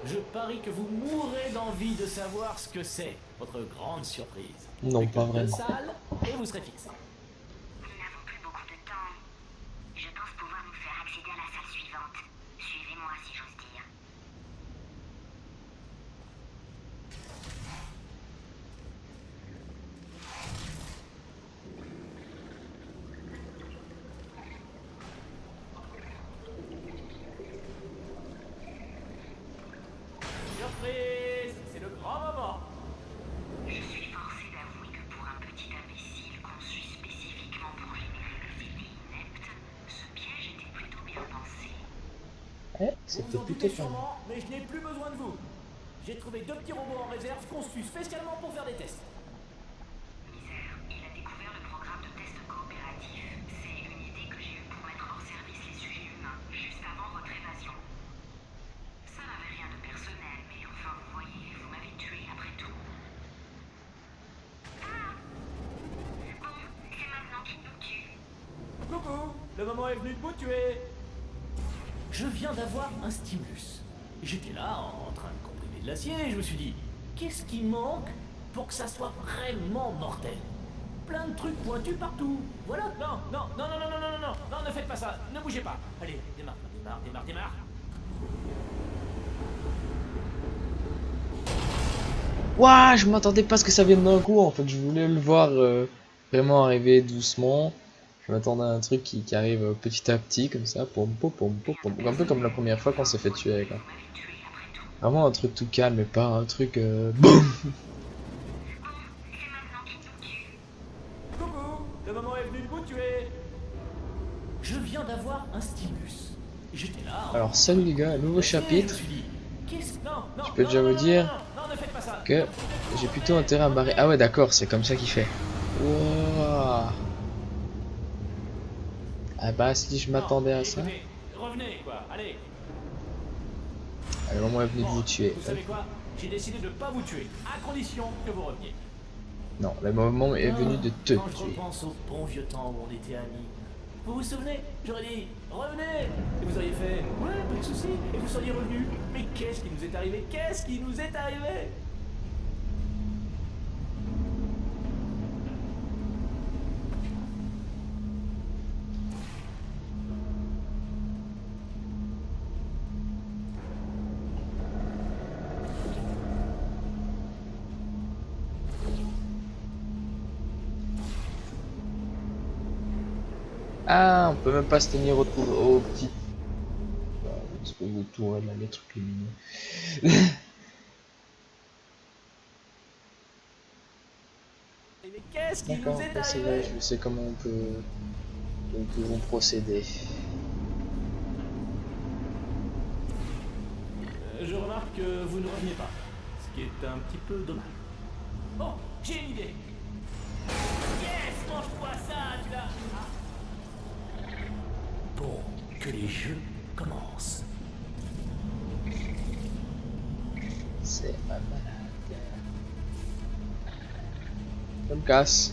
Je parie que vous mourrez d'envie de savoir ce que c'est, votre grande surprise. Non, Plus que pas deux vraiment. salles, et vous serez fixé. Nous n'avons plus beaucoup de temps. Je pense pouvoir nous faire accéder à la salle suivante. Suivez-moi si j'ose dire. Surprise! C'est le grand moment! Je suis forcé d'avouer que pour un petit imbécile conçu spécifiquement pour générer des idées ineptes, ce piège était plutôt bien pensé. Ouais, Vous c'était vous en plutôt doutez pas mal. sûrement, mais je n'ai plus besoin de vous. J'ai trouvé deux petits robots en réserve conçus spécialement pour faire des tests. Misère, il a découvert le programme de test coopératif. C'est une idée que j'ai eue pour mettre hors service les sujets humains, juste avant votre évasion. Ça n'avait rien de personnel, mais enfin, vous voyez, vous m'avez tué après tout. Ah! Bon, c'est maintenant qu'il nous tue. Coucou! Le moment est venu de vous tuer! Je viens d'avoir un stimulus. J'étais là en train de comprimer de l'acier et je me suis dit, qu'est-ce qui manque pour que ça soit vraiment mortel? Plein de trucs pointus partout. Voilà. Non, non, non, non, non, non, non, non, non, non, ne faites pas ça. Ne bougez pas. Allez, démarre, démarre, démarre, démarre. Ouah, je m'attendais pas à ce que ça vienne d'un coup. En fait, je voulais le voir vraiment arriver doucement. Je m'attendais à un truc qui arrive petit à petit, comme ça. Pom, pom, pom, pom, pom. Un peu comme la première fois qu'on s'est fait tuer, quoi. Vous m'avez tué après tout. Vraiment un truc tout calme, mais pas un truc boum. Bon, c'est maintenant qu'il nous tue. Coucou, le moment est venu de vous tuer. Je viens d'avoir un stimulus. J'étais là. Alors, salut les gars, nouveau chapitre. Je me suis dit, qu'est-ce que... Non, non, Je peux non, déjà non, vous non, non, dire non, non, non, ne faites pas ça. que j'ai plutôt intérêt à me barrer. Ah ouais, d'accord, c'est comme ça qu'il fait. Wouah. Ah bah, si je m'attendais à ça. Écoutez, revenez, quoi, allez. Le moment est venu de Bon, vous tuer. vous savez quoi? J'ai décidé de ne pas vous tuer, à condition que vous reveniez. Non, le moment est venu de te Quand je tuer. repense au bon vieux temps où on était amis, vous vous souvenez? J'aurais dit, revenez! Et vous auriez fait, ouais, pas de soucis, et vous seriez revenus. Mais qu'est-ce qui nous est arrivé? Qu'est-ce qui nous est arrivé? Ah, on peut même pas se tenir au petit. Parce que vous tourez là, les trucs lumineux. Mais qu'est-ce qui nous D'accord, est ok, c'est vrai, arrivé? je sais comment nous pouvons procéder. Je remarque que vous ne revenez pas, ce qui est un petit peu dommage. Oh, j'ai une idée. Yes, mange-toi ça, tu l'as. Ah. Bon, que les jeux commencent. C'est pas malade. Je me casse.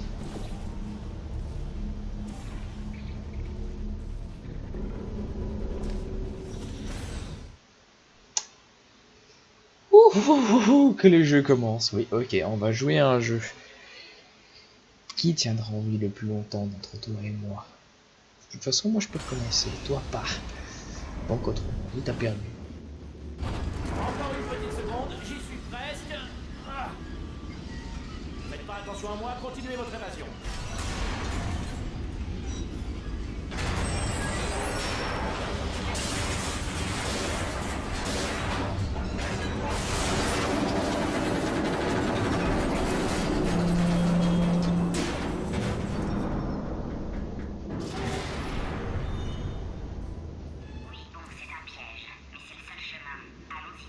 Ouh, ouh, ouh, que le jeu commence. Oui, ok, on va jouer à un jeu. Qui tiendra en vie le plus longtemps d'entre toi et moi? De toute façon, moi je peux recommencer, toi pas. Donc autrement, il t'a perdu. Encore une petite seconde, j'y suis presque. Ah. Faites pas attention à moi, continuez votre évasion. Oui, bon, c'est un piège, mais c'est le seul chemin. Allons-y.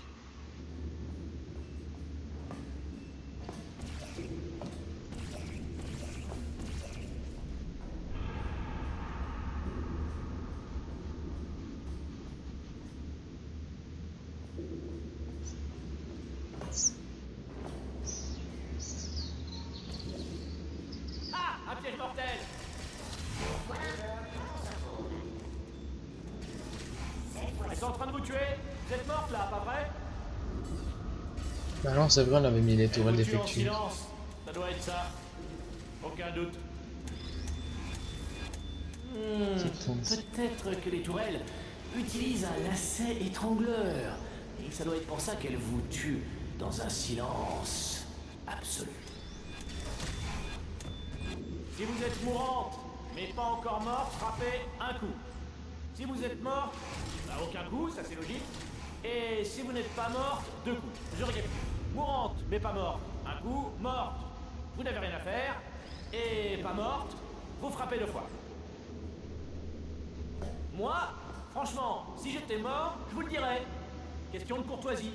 Ah non, c'est vrai, on avait mis les Elle tourelles vous tue en défectueuses. silence. Ça doit être ça. Aucun doute. Petite once. Peut-être que les tourelles utilisent un lacet étrangleur. Et ça doit être pour ça qu'elles vous tuent dans un silence absolu. Si vous êtes mourante, mais pas encore morte, frappez un coup. Si vous êtes morte, bah aucun coup, ça c'est logique. Et si vous n'êtes pas morte, 2 coups. Je récapitule. Mourante, mais pas morte, un coup. Morte, vous n'avez rien à faire. Et pas morte, vous frappez 2 fois. Moi, franchement, si j'étais mort, je vous le dirais. Question de courtoisie.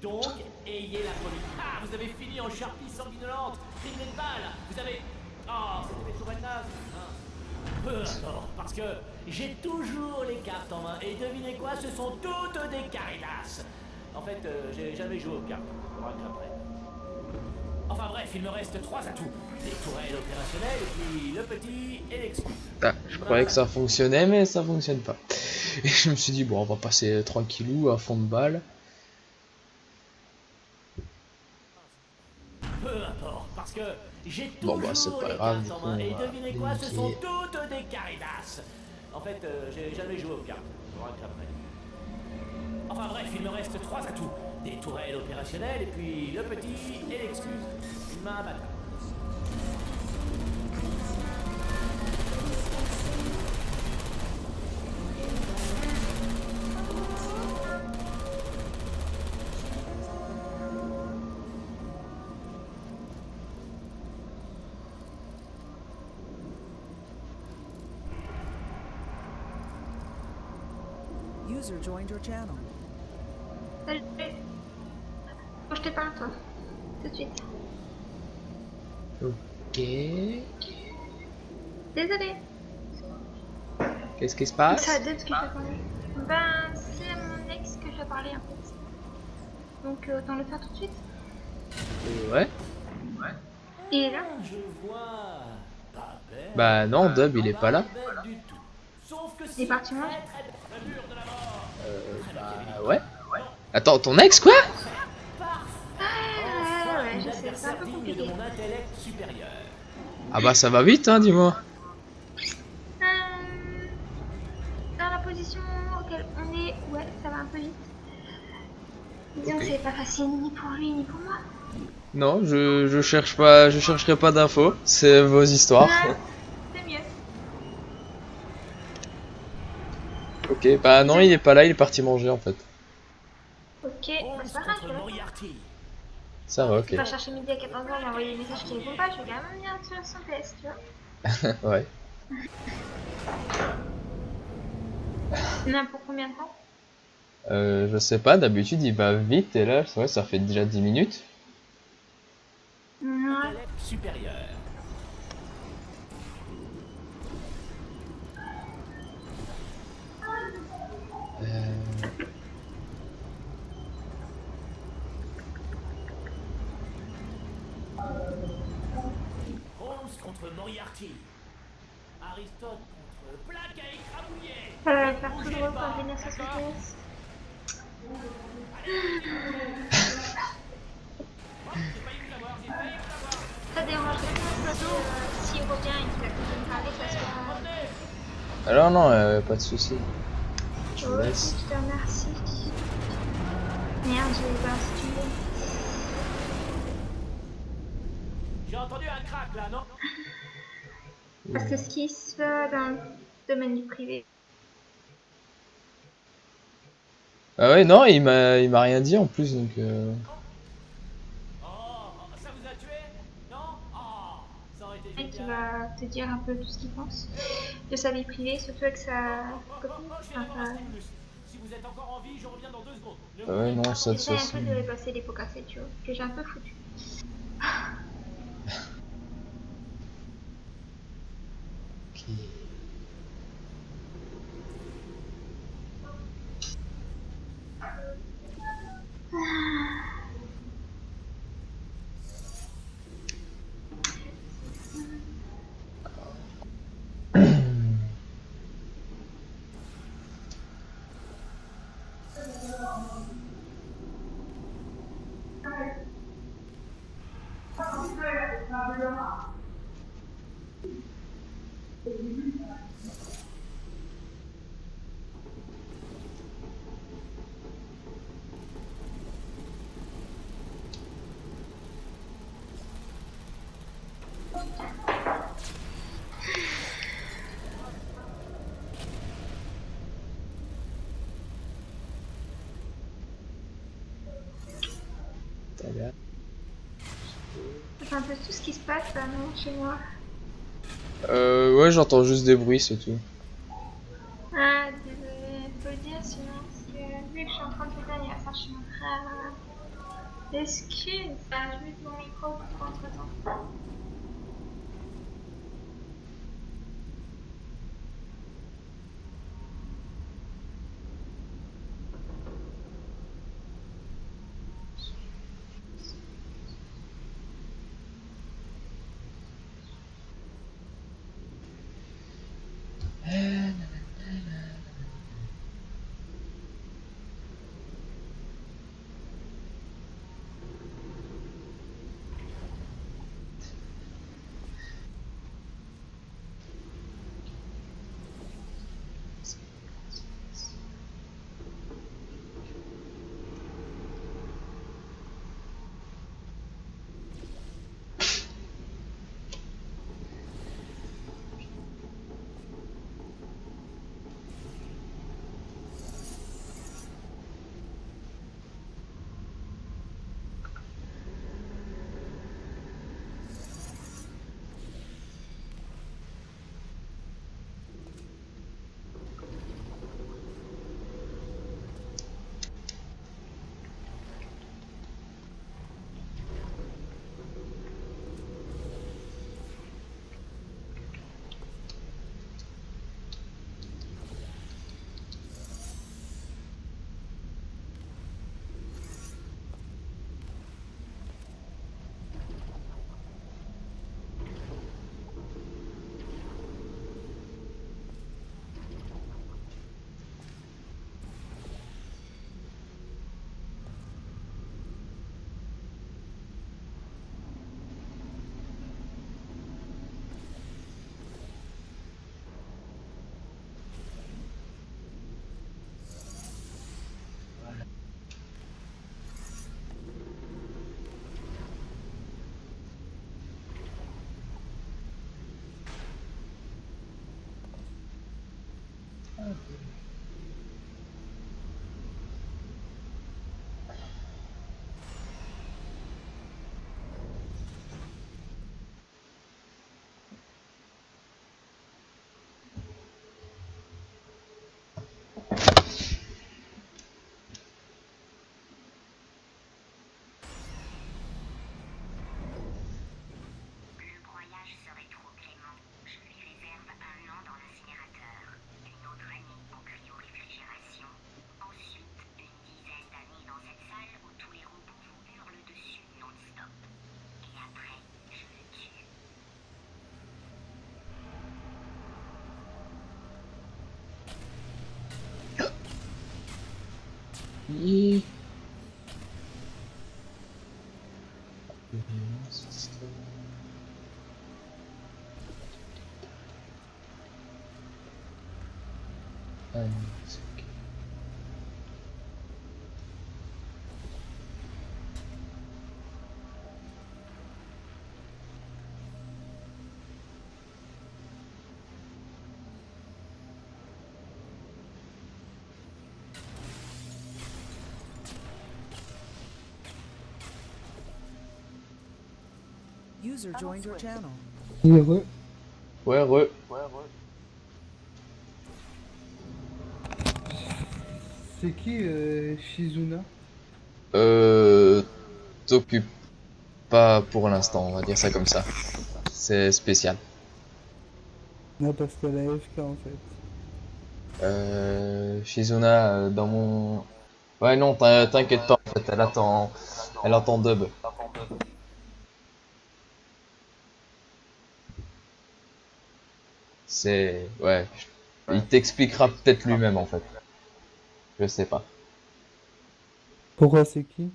Donc, ayez la folie. Ah, vous avez fini en charpie sanguinolente, criblée de balles. Vous avez... Oh, c'était mes tourelles nazes. Peu importe, parce que j'ai toujours les cartes en main. Et devinez quoi, ce sont toutes des caritas. En fait, j'ai jamais joué aux cartes. Faudra que j'apprenne. Enfin bref, il me reste 3 atouts. Les tourelles opérationnelles, et puis le petit et l'excuse. Ah, je croyais que ça fonctionnait, mais ça fonctionne pas. Et je me suis dit, bon, on va passer tranquillou à fond de balle. Peu importe, parce que j'ai Bon, toujours bah, c'est pas les grave, cartes du en coup, main. on Et va devinez quoi, ce limiter. sont toutes des caritas. En fait, j'ai jamais joué aux cartes. Faudra que j'apprenne. Enfin bref, il me reste 3 atouts. Des tourelles opérationnelles, et puis le petit et l'excuse. Une main à bataille. User joined your channel. Salut. Faut que je te parle, toi. Tout de suite. Ok. Désolée. Qu'est-ce qui se passe? Ça a deux parce que je dois parler. Ben, c'est à mon ex que je dois parler en fait. Donc autant le faire tout de suite. Ouais. Il est là. Ah, je vois. Pas bête. Bah non, Dub, il est pas là. Pas bête du tout. Sauf que Il est parti manger. le mur de la mort. Bah ouais. Attends, ton ex quoi? Ouais, je sais, c'est un peu Digne de compliqué. mon intellect supérieur. Ah bah ça va vite, hein, dis-moi. Dans la position auquel on est, ouais, ça va un peu vite. Disons que c'est pas facile ni pour lui ni pour moi. Non, je cherche pas, je chercherai pas d'infos. C'est vos histoires. Ouais, c'est mieux. Ok, bah non, il est pas là, il est parti manger en fait. Ok, bah, c'est pas grave, je contre vais Moriarty. Ça va, ok. pas chercher midi à 14h, j'ai envoyé des messages qui répondent pas, je vais quand même bien sur son test, tu vois. Ouais. On a pour combien de temps? Je sais pas, d'habitude il va vite et là, c'est vrai, ça fait déjà 10 minutes. Ouais. Intellect supérieur. Holmes contre Moriarty. Aristote contre Plaque à écrabouiller. Ça va faire tout drôle quand je vais venir sur son test. Ça dérangerait pas Sodo s'il revient et qu'il a continué de parler parce que... Alors non, pas de souci. Je vous Ok, laisse. je te remercie. Merde, je vais voir si tu veux. J'ai entendu un crack là, non? Parce que ce qui se fait dans le domaine du privé. Ah ouais, non, il m'a rien dit en plus, donc Oh, ça vous a tué? Non? Oh, ça aurait été Et qui génial. va te dire un peu tout ce qu'il pense de sa vie privée, surtout avec sa copine. Je viens d'avoir un Enfin, stimulus. Si vous êtes encore en vie, je reviens dans 2 secondes. Ne ah ouais, non, ça de toute j'essaie un façon. peu de passer les pots cassés, tu vois, que j'ai un peu foutu. Ok. Taga. C'est un peu tout ce qui se passe là, non, chez moi. Ouais, j'entends juste des bruits, c'est tout. Ah, désolé, faut le dire, sinon, parce que vu que je suis en train de te dire, il va falloir que je montre excuse, je mute mon micro pour entre temps. Le broyage serait trop clément. Je lui réserve 1 an dans l'incinérateur, une autre année en cryoréfrigération, ensuite une dizaine d'années dans cette salle où tous les robots vous hurlent dessus non-stop. Et après, je le tue. Hi. Ah, non, c'est ok. User joined your channel. Heureux. Ouais, re. C'est qui Shizuna? T'occupe pas pour l'instant, on va dire ça comme ça. C'est spécial. Non, parce qu'elle est AFK en fait. Shizuna, dans mon... Ouais, non, t'inquiète pas, en fait, elle attend dub. C'est... Ouais. Il t'expliquera peut-être lui-même, en fait. Je sais pas. Pourquoi c'est qui?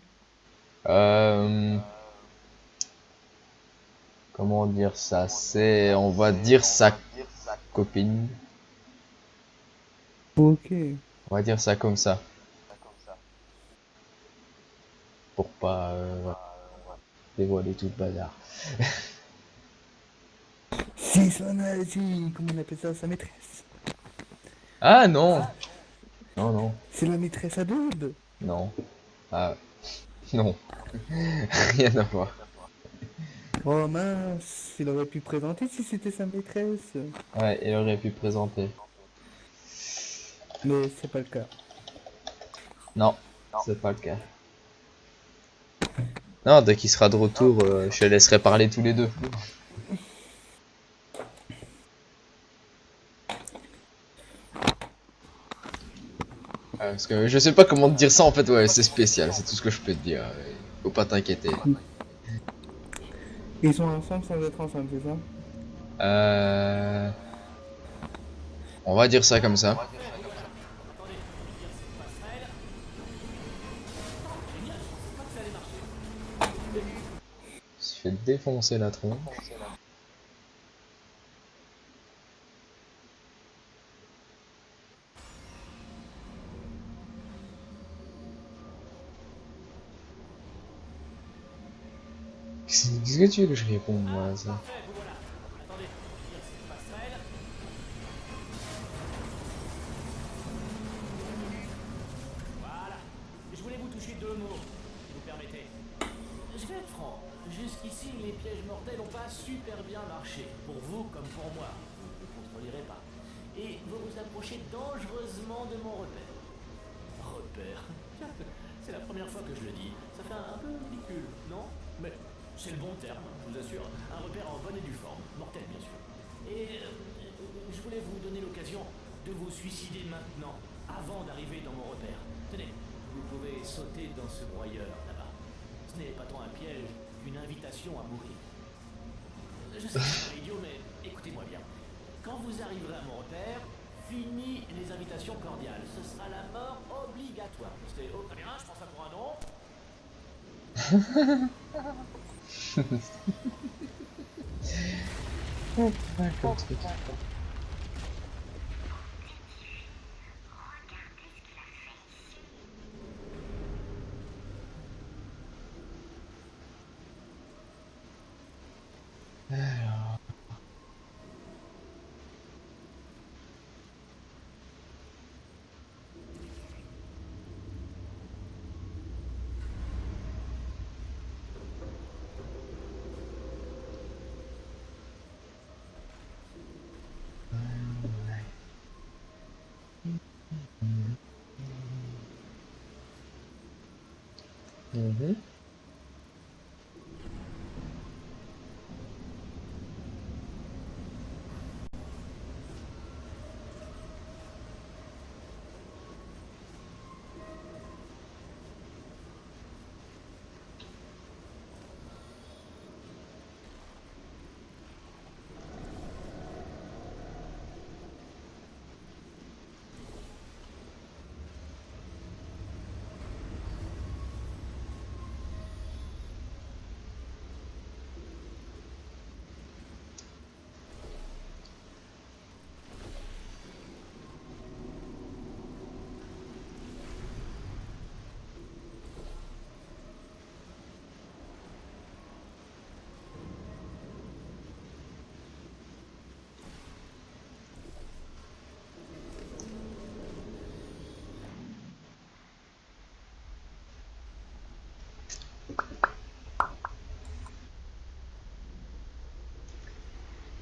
Euh... Comment dire ça? C'est, on va dire sa copine. Ok. On va dire ça comme ça. Pour pas dévoiler tout le bazar. Si son agit, comment on appelle ça, sa maîtresse. Ah non! Non, non, C'est la maîtresse à Daud. non. Ah, non. Rien à voir. Oh mince, il aurait pu présenter si c'était sa maîtresse. Ouais, il aurait pu présenter. Mais c'est pas le cas. Non, c'est pas le cas. Non, dès qu'il sera de retour, je les laisserai parler tous les deux. Parce que je sais pas comment te dire ça en fait, ouais, c'est spécial, c'est tout ce que je peux te dire. Faut pas t'inquiéter. Ils sont ensemble sans être ensemble, c'est ça? Euh... On va dire ça comme ça. Attendez, je vais dire cette passerelle. Génial, je pensais pas que ça allait marcher. Il se fait défoncer la tronche. Qu'est-ce que tu veux que je réponde moi à ça? Parfait, vous voilà. Attendez, je vais dire cette passerelle. Voilà. Je voulais vous toucher deux mots, si vous permettez. Je vais être franc. Jusqu'ici, les pièges mortels n'ont pas super bien marché. Pour vous comme pour moi. Vous ne contrôlerez pas. Et vous vous approchez dangereusement de mon repère. Repère. C'est la première fois que je le dis. Ça fait un peu ridicule, non? Mais c'est le bon terme, je vous assure. Un repère en bonne et due forme. Mortel, bien sûr. Et je voulais vous donner l'occasion de vous suicider maintenant, avant d'arriver dans mon repère. Tenez, vous pouvez sauter dans ce broyeur là-bas. Ce n'est pas tant un piège qu'une invitation à mourir. Je sais que c'est un idiot, mais écoutez-moi bien. Quand vous arriverez à mon repère, fini les invitations cordiales. Ce sera la mort obligatoire. C'est oh, très bien, je prends ça pour un nom. Ouais, comme truc. Mhm.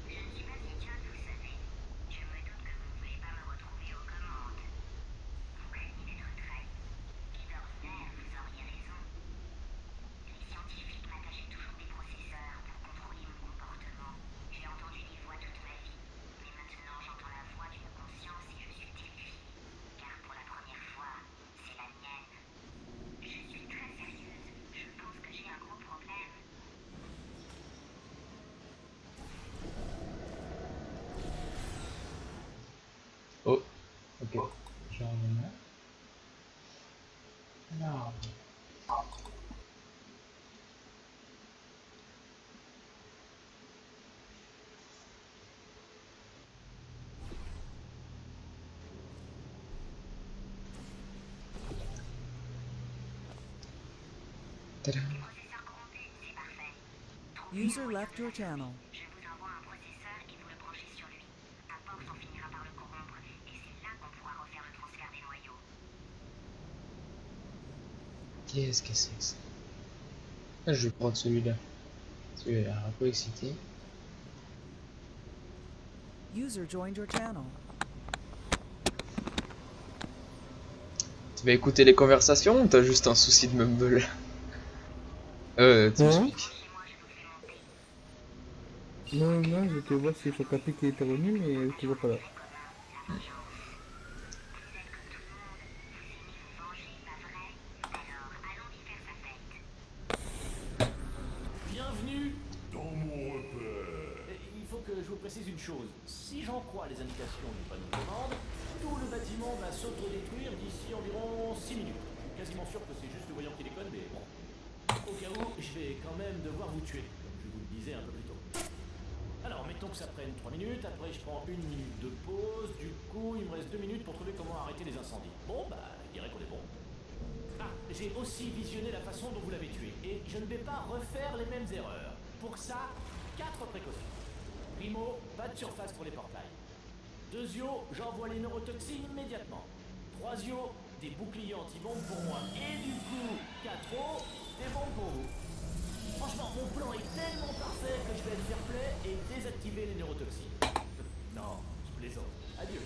Je ne suis pas idiote, vous savez. Je me doute que vous ne voulez pas me retrouver aux commandes. Vous craignez d'être trahi. Et d'ordinaire, vous auriez raison. Les scientifiques m'attachaient toujours des processeurs pour contrôler mon comportement. J'ai entendu des voix toute ma vie. Mais maintenant, j'entends la voix d'une conscience et je suis terrifiée. Car pour la première fois, c'est la mienne. Je suis très sérieuse. Je pense que j'ai un gros problème. Oh, ok. J'en reviens. Alors. Tadam. Processeur corrompu, c'est parfait. User left your channel. Je vous envoie un processeur et vous le branchez sur lui. À Pox, on finira par le corrompre et c'est là qu'on pourra refaire le transfert des noyaux. Qu'est-ce que c'est que ça? Ah, je vais prendre celui-là. Celui-là a un peu excité. User joined your channel. Tu vas écouter les conversations ou t'as juste un souci de mumble? Tu m'expliques. Non, non, je te vois si je capis qui était revenu, mais tu vois pas là. Bienvenue dans mon repère. Il faut que je vous précise une chose. Si j'en crois les indications du panneau de commande, tout le bâtiment va s'autodétruire d'ici environ 6 minutes. Je suis quasiment sûr que c'est juste le voyant qui déconne, mais bon. Au cas où, je vais quand même devoir vous tuer, comme je vous le disais un peu plus tôt. Alors, mettons que ça prenne 3 minutes, après je prends 1 minute de pause, du coup il me reste 2 minutes pour trouver comment arrêter les incendies. Bon, bah, je dirais qu'on est bon. Ah, j'ai aussi visionné la façon dont vous l'avez tué, et je ne vais pas refaire les mêmes erreurs. Pour ça, 4 précautions. Primo, pas de surface pour les portails. Deuxio, j'envoie les neurotoxines immédiatement. Troisio, des boucliers anti-bombes pour moi. Et du coup, 4o, des bombes pour vous. Franchement, mon plan est tellement parfait que je vais être fair play et désactiver les neurotoxines. Non, je plaisante. Adieu.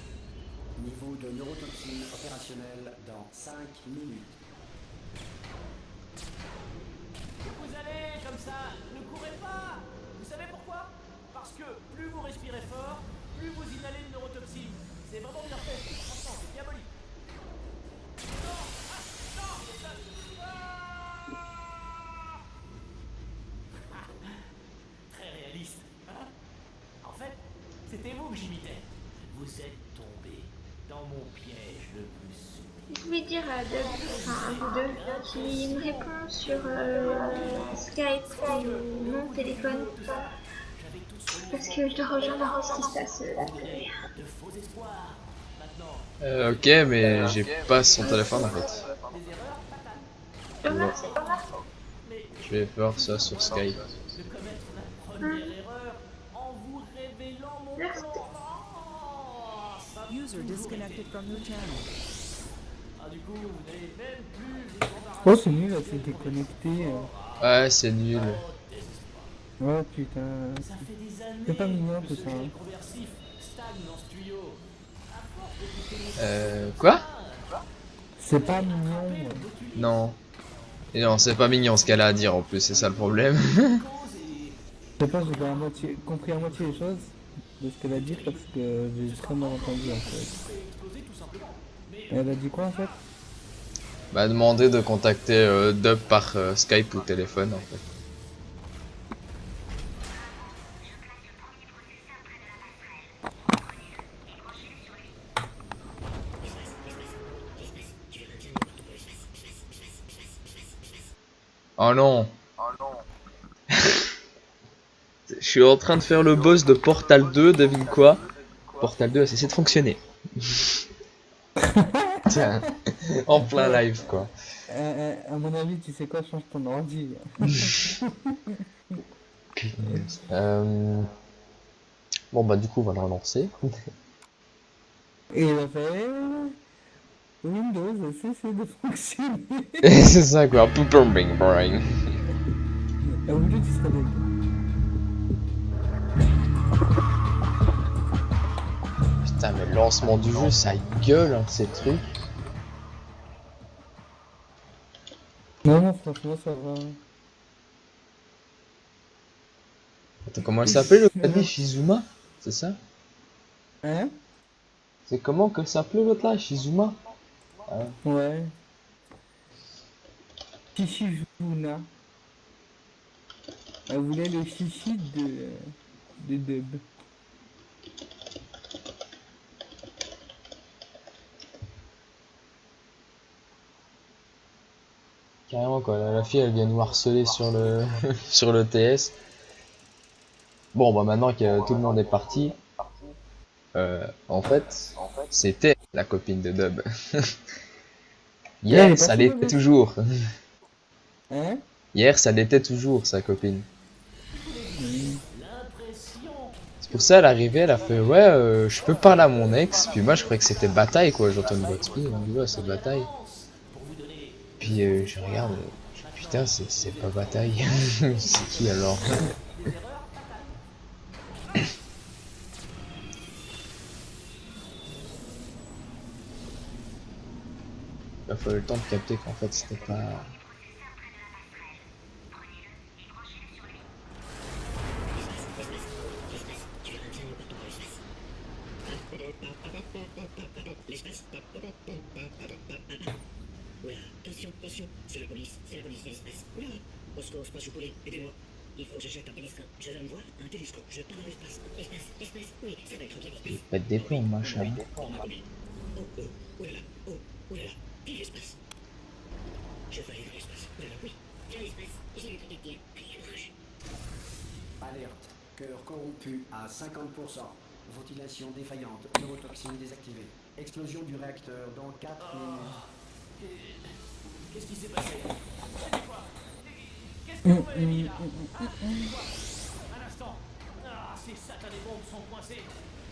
Niveau de neurotoxine opérationnel dans 5 minutes. Vous allez comme ça, ne courez pas. Vous savez pourquoi? Parce que plus vous respirez fort, plus vous inhalez de neurotoxines. C'est vraiment bien fait. Franchement, c'est diabolique. Non, ah, non, ça... Ah. Très réaliste, hein? En fait, c'était vous que j'imitais. Vous êtes tombé dans mon piège le plus subtil. Vous pouvez dire à vous deux, qui me répond sur Skype ou mon téléphone. Parce que je dois rejoindre ce qui se passe là. De faux espoirs. Maintenant, Ok, mais j'ai pas son téléphone en fait. des erreurs fatales. Mais Je vais faire ça sur Skype. de commettre la première erreur en vous révélant mon Merci. plan. Oh, ça a User toujours disconnected été. from your channel. Ah, du coup, vous n'allez même plus vous embarrasser. Oh, c'est nul, là, c'est déconnecté. Ouais, c'est nul. Oh putain. Ça fait des années C'est pas mignon, que tout ce ça, jet hein. conversif stagne dans ce tuyau. À force de boucher les Quoi? C'est pas mignon. Non. Et non, c'est pas mignon ce qu'elle a à dire en plus, c'est ça le problème. causes et Je sais pas, j'ai pas à moitié, compris à moitié les choses de ce qu'elle a dit parce que j'ai très mal entendu en fait. exploser tout simplement. Mais Et elle a dit quoi en fait? M'a demandé de contacter Dub par Skype ou téléphone en fait. Oh non. Je suis en train de faire le boss de Portal 2, devine quoi? Portal 2 a cessé de fonctionner. Tiens, en plein live quoi. À mon avis, tu sais quoi, change ton ordi. Bon bah du coup on va le relancer. Et il a fait Windows a cessé de fonctionner. C'est ça quoi, Pooper Bing Bang. À Windows, tu serais dégueu. Putain mais le lancement du jeu ça gueule hein, ces trucs. Non, non, franchement, ça va. Attends, comment elle s'appelait l'autre là, Shizuma? C'est ça? Hein? C'est comment que s'appelait l'autre là, Shizuma? Ah. Ouais. Shishizuna. Elle voulait le chichi de Dub. Carrément quoi, la fille elle vient nous harceler sur le sur le TS. Bon bah maintenant que tout le monde est parti, en fait, c'était la copine de Dub. Elle est Yes, partie, ça l'était Dub. toujours. Hein? Hier, ça l'était toujours, sa copine. L'impression. C'est pour ça, elle arrivait, elle a fait ouais, je peux parler à mon ex. Puis moi, je croyais que c'était bataille, quoi. J'entends une voix de speed, on me dit ouais, c'est bataille. Puis je regarde, je dis, putain, c'est pas bataille. C'est qui alors? Il a fallu le temps de capter qu'en fait, c'était pas. Oula, attention, attention, c'est la police, l'espace. Oula, au secours, space poulet, aidez-moi. Il faut que je jette un télescope. Je viens de voir un télescope. Je pars dans l'espace. L'espace, oui, ça va être bien l'espace. Pète des plombs, machin. Oh, oulala, oulala, vive l'espace. Je veux aller dans l'espace. Oulala, oui, viens l'espace. J'ai le truc à dire. Allez, approche. Alerte. Cœur corrompu à 50%. Ventilation défaillante. Neurotoxine désactivée. Explosion du réacteur dans 4 minutes. Qu'est-ce qui s'est passé? C'était quoi? Qu'est-ce que vous m'avez mis là? Un instant. Ah, ces satanés bombes sont coincées.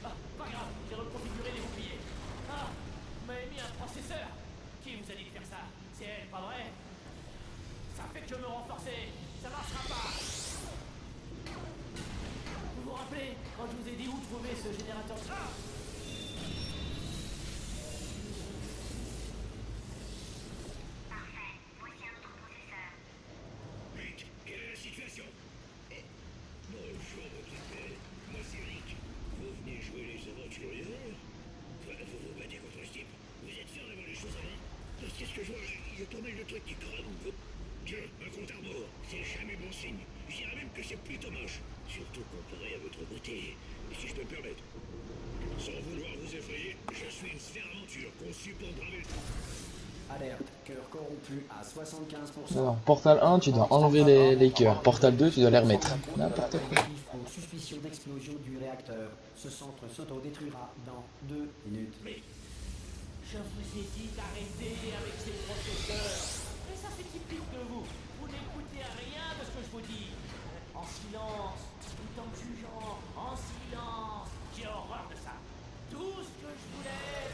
Ah, pas grave, j'ai reconfiguré les boucliers. Ah, vous m'avez mis un processeur. Qui vous a dit de faire ça? C'est elle, pas vrai? Ça fait que me renforcer. Ça marchera pas. Vous vous rappelez quand je vous ai dit où trouver ce générateur? Ah, Parfait. Voici un autre processeur. Rick, quelle est la situation? Bonjour, votre père. Moi, c'est Rick. Vous venez jouer les aventuriers? Vous vous battez contre ce type. Vous êtes fiers d'avoir les choses à main? Parce qu'est-ce que je vois? Il y a pas mal de trucs qui crament. Tiens, un compte à rebours. C'est jamais bon signe. Je dirais même que c'est plutôt moche. Surtout comparé à votre beauté. Si je peux me permettre. Sans vouloir vous effrayer, je suis une sphère aventure conçue pour braver. Alerte. Cœur corrompu à 75%. Alors, Portal 1, tu dois enlever les cœurs. Portal 2, tu dois les remettre. N'importe quoi. Pour suspicion d'explosion du réacteur. Ce centre s'autodétruira dans 2 minutes. je vous ai dit d'arrêter avec ces processeurs. Et ça c'est typique de vous. Vous n'écoutez rien de ce que je vous dis. En silence, tout en jugeant, en silence. J'ai horreur de ça. Tout ce que je voulais,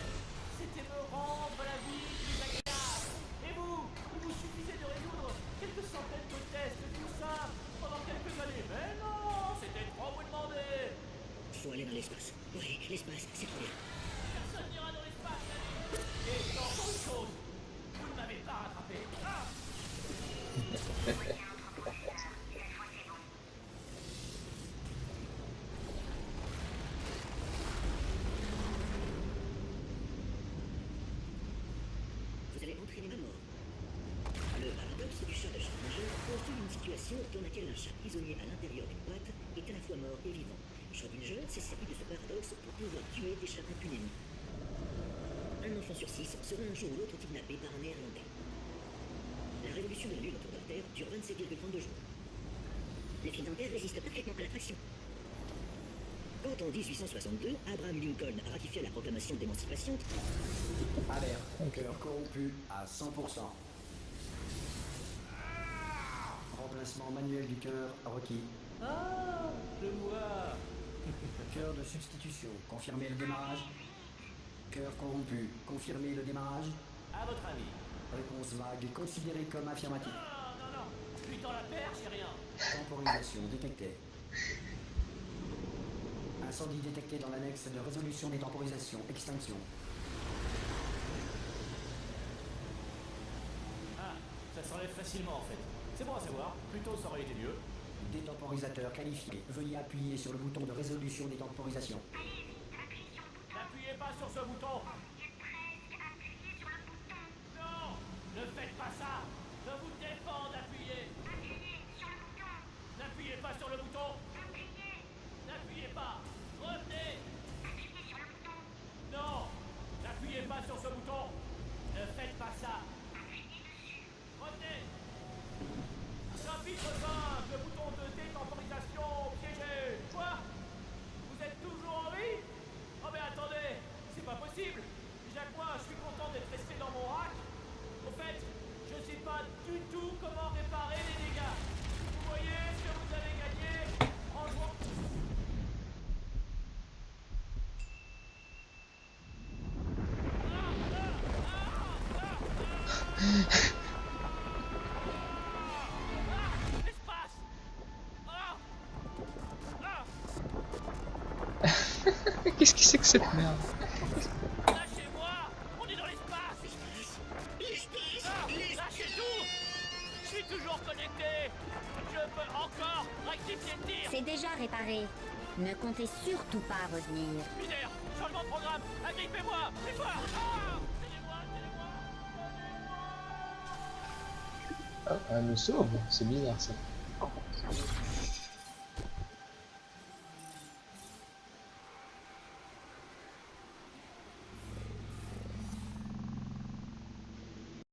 c'était me rendre la vie plus agréable. Et vous, il vous suffisait de résoudre quelques centaines de tests, tout ça, pendant quelques années. Mais non, c'était trop vous demander. Faut aller dans l'espace. Oui, l'espace, c'est trop bien. Personne n'ira dans l'espace, la vie. Et encore une chose, vous ne m'avez pas rattrapé. Ah, Vous allez entraîner ma mort. Le paradoxe du chat de Schrödinger postule une situation dans laquelle un chat prisonnier à l'intérieur d'une boîte est à la fois mort et vivant. Schrödinger s'est servi de ce paradoxe pour pouvoir tuer des chats impunément. Un enfant sur 6 sera un jour ou l'autre kidnappé par un néerlandais. La révolution de la Lune autour de la Terre dure 27,32 jours. Les Finlandais résistent parfaitement à l'attraction. Quand en 1862, Abraham Lincoln a ratifié la proclamation d'émancipation, Alerte. Cœur corrompu à 100%. Remplacement manuel du cœur requis. ah, je vois. Cœur de substitution. Confirmez le démarrage. Cœur corrompu. Confirmez le démarrage. À votre avis. Réponse vague considérée comme affirmative. Non, non, non. Je lui tends la perche, c'est rien. Temporisation détectée. Incendie détecté dans l'annexe de résolution des temporisations. Extinction. Ah, ça s'enlève facilement en fait. C'est bon à savoir. Plutôt ça aurait été mieux. Détemporisateur qualifié. Veuillez appuyer sur le bouton de résolution des temporisations. N'appuyez pas sur ce bouton. Non, ne faites pas ça. Je vous défends d'appuyer. N'appuyez pas sur le bouton. N'appuyez pas. Revenez. Non, n'appuyez pas sur ce bouton. Ne faites pas ça. Revenez. Chapitre 5, le bouton de détemporisation piégé. Quoi? Vous êtes toujours en vie? Oh mais attendez, c'est pas possible. Déjà quoi, je suis content d'être resté dans mon rack. Au fait, je sais pas Qu'est-ce que c'est que cette merde? Lâchez-moi! On est dans l'espace! Lâchez tout! Je suis toujours connecté! Je peux encore rectifier le tir! C'est déjà réparé. Ne comptez surtout pas revenir. Mineur, changement de programme! Agrippez-moi! C'est fort! Ah! Aidez-moi! Ah, elle nous sauve, c'est bizarre ça.